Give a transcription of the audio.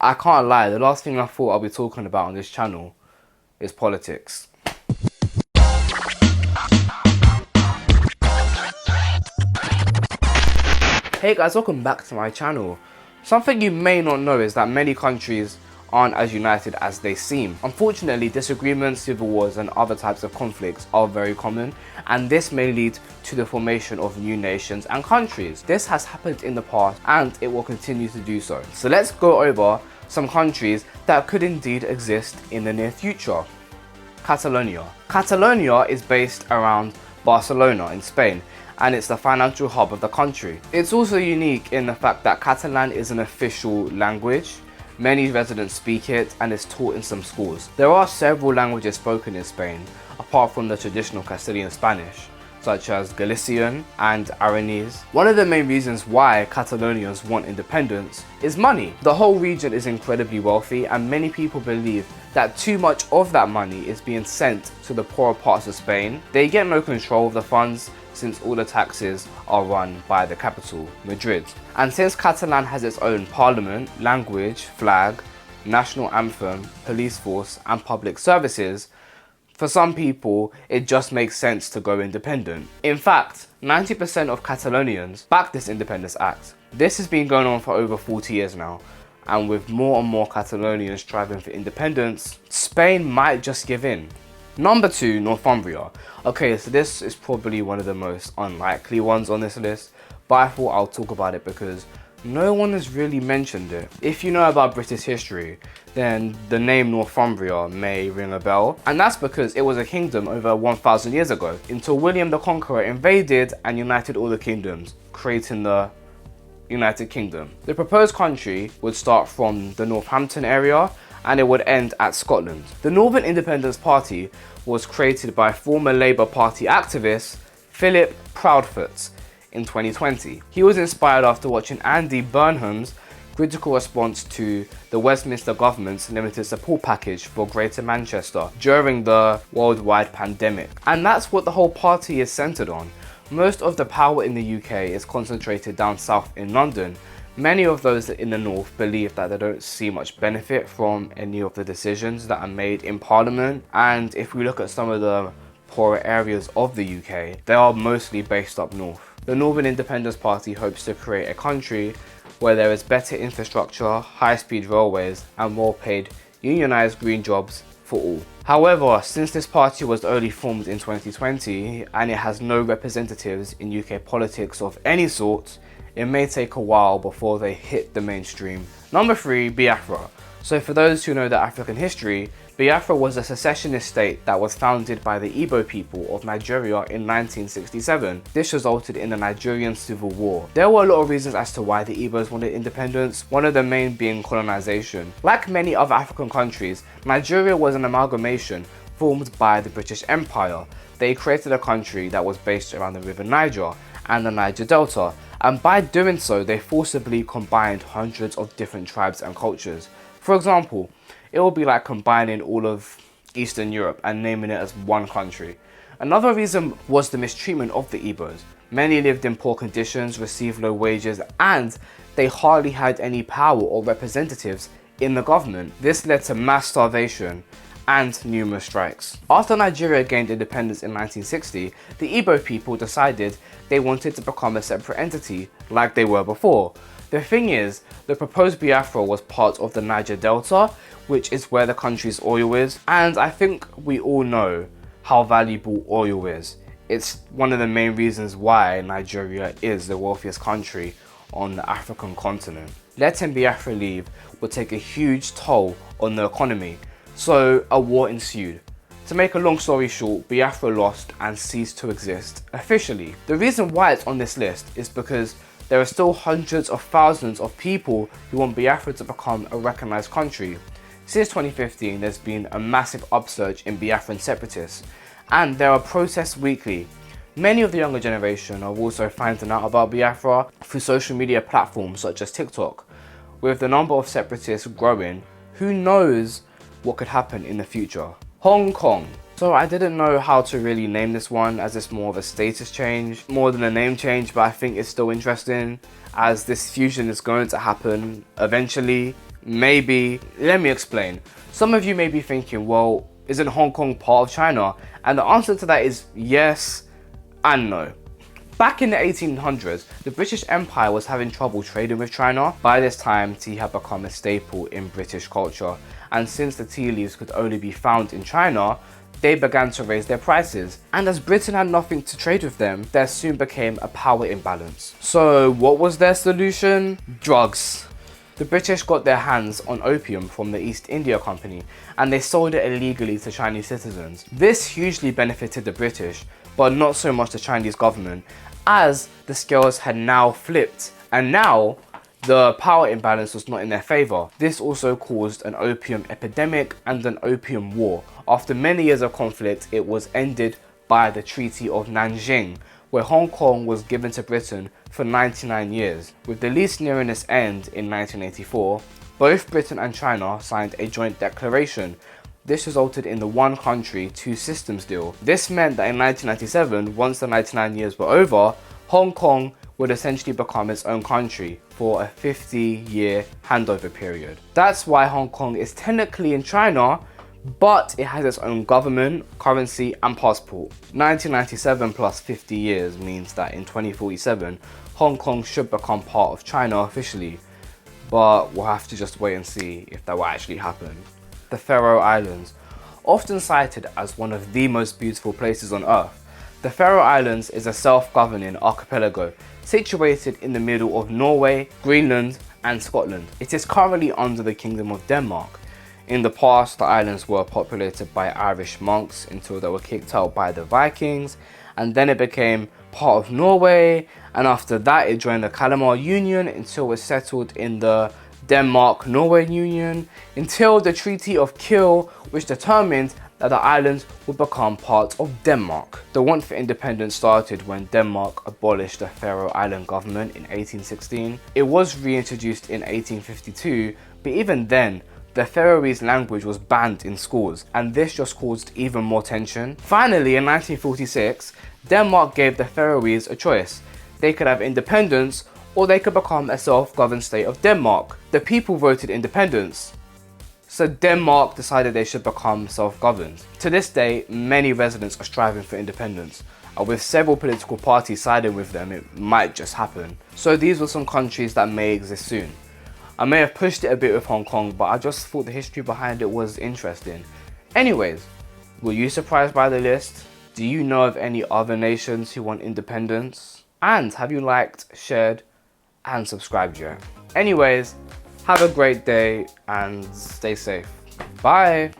I can't lie, the last thing I thought I'll be talking about on this channel is politics. Hey guys, welcome back to my channel. Something you may not know is that many countries aren't as united as they seem. Unfortunately, disagreements, civil wars and other types of conflicts are very common, and this may lead to the formation of new nations and countries. This has happened in the past and it will continue to do so. So let's go over some countries that could indeed exist in the near future. Catalonia. Catalonia is based around Barcelona in Spain, and it's the financial hub of the country. It's also unique in the fact that Catalan is an official language. Many residents speak it and it's taught in some schools. There are several languages spoken in Spain, apart from the traditional Castilian Spanish, such as Galician and Aranese. One of the main reasons why Catalonians want independence is money. The whole region is incredibly wealthy, and many people believe that too much of that money is being sent to the poorer parts of Spain. They get no control of the funds since all the taxes are run by the capital, Madrid. And since Catalan has its own parliament, language, flag, national anthem, police force and public services, for some people, it just makes sense to go independent. In fact, 90% of Catalonians back this Independence Act. This has been going on for over 40 years now, and with more and more Catalonians striving for independence, Spain might just give in. Number 2, Northumbria. Okay, so this is probably one of the most unlikely ones on this list, but I thought I'll talk about it because no one has really mentioned it. If you know about British history, then the name Northumbria may ring a bell, and that's because it was a kingdom over 1,000 years ago, until William the Conqueror invaded and united all the kingdoms, creating the United Kingdom. The proposed country would start from the Northampton area and it would end at Scotland. The Northern Independence Party was created by former Labour Party activist Philip Proudfoot in 2020. He was inspired after watching Andy Burnham's critical response to the Westminster government's limited support package for Greater Manchester during the worldwide pandemic. And that's what the whole party is centred on. Most of the power in the UK is concentrated down south in London. Many of those in the north believe that they don't see much benefit from any of the decisions that are made in Parliament. And if we look at some of the poorer areas of the UK, they are mostly based up north. The Northern Independence Party hopes to create a country where there is better infrastructure, high-speed railways and well-paid unionised green jobs for all. However, since this party was only formed in 2020 and it has no representatives in UK politics of any sort, it may take a while before they hit the mainstream. Number 3, Biafra. So for those who know the African history, Biafra was a secessionist state that was founded by the Igbo people of Nigeria in 1967. This resulted in the Nigerian Civil War. There were a lot of reasons as to why the Igbos wanted independence, one of the main being colonization. Like many other African countries, Nigeria was an amalgamation formed by the British Empire. They created a country that was based around the River Niger and the Niger Delta, and by doing so, they forcibly combined hundreds of different tribes and cultures. For example, it would be like combining all of Eastern Europe and naming it as one country. Another reason was the mistreatment of the Igbos. Many lived in poor conditions, received low wages, and they hardly had any power or representatives in the government. This led to mass starvation and numerous strikes. After Nigeria gained independence in 1960, the Igbo people decided they wanted to become a separate entity like they were before. The thing is, the proposed Biafra was part of the Niger Delta, which is where the country's oil is, and I think we all know how valuable oil is. It's one of the main reasons why Nigeria is the wealthiest country on the African continent. Letting Biafra leave would take a huge toll on the economy, so a war ensued. To make a long story short, Biafra lost and ceased to exist officially. The reason why it's on this list is because there are still hundreds of thousands of people who want Biafra to become a recognised country. Since 2015, there's been a massive upsurge in Biafran separatists, and there are protests weekly. Many of the younger generation are also finding out about Biafra through social media platforms such as TikTok. With the number of separatists growing, who knows what could happen in the future. Hong Kong. So I didn't know how to really name this one, as it's more of a status change, more than a name change, but I think it's still interesting as this fusion is going to happen eventually. Maybe. Let me explain. Some of you may be thinking, well, isn't Hong Kong part of China? And the answer to that is yes and no. Back in the 1800s, the British Empire was having trouble trading with China. By this time, tea had become a staple in British culture, and since the tea leaves could only be found in China, they began to raise their prices. And as Britain had nothing to trade with them, there soon became a power imbalance. So what was their solution? Drugs. The British got their hands on opium from the East India Company, and they sold it illegally to Chinese citizens. This hugely benefited the British, but not so much the Chinese government, as the scales had now flipped, and now the power imbalance was not in their favour. This also caused an opium epidemic and an opium war. After many years of conflict, it was ended by the Treaty of Nanjing, where Hong Kong was given to Britain for 99 years. With the lease nearing its end in 1984, both Britain and China signed a joint declaration. This resulted in the one country, two systems deal. This meant that in 1997, once the 99 years were over, Hong Kong would essentially become its own country for a 50-year handover period. That's why Hong Kong is technically in China, but it has its own government, currency and passport. 1997 plus 50 years means that in 2047, Hong Kong should become part of China officially, but we'll have to just wait and see if that will actually happen. The Faroe Islands, often cited as one of the most beautiful places on earth. The Faroe Islands is a self-governing archipelago situated in the middle of Norway, Greenland and Scotland. It is currently under the Kingdom of Denmark. In the past, the islands were populated by Irish monks until they were kicked out by the Vikings, and then it became part of Norway, and after that it joined the Kalmar Union until it was settled in the Denmark-Norway Union, until the Treaty of Kiel, which determined that the islands would become part of Denmark. The want for independence started when Denmark abolished the Faroe Island government in 1816. It was reintroduced in 1852, but even then, the Faroese language was banned in schools, and this just caused even more tension. Finally, in 1946, Denmark gave the Faroese a choice. They could have independence, or they could become a self-governed state of Denmark. The people voted independence, so Denmark decided they should become self-governed. To this day, many residents are striving for independence, and with several political parties siding with them, it might just happen. So these were some countries that may exist soon. I may have pushed it a bit with Hong Kong, but I just thought the history behind it was interesting. Anyways, were you surprised by the list? Do you know of any other nations who want independence? And have you liked, shared, and subscribed yet? Anyways, have a great day and stay safe. Bye!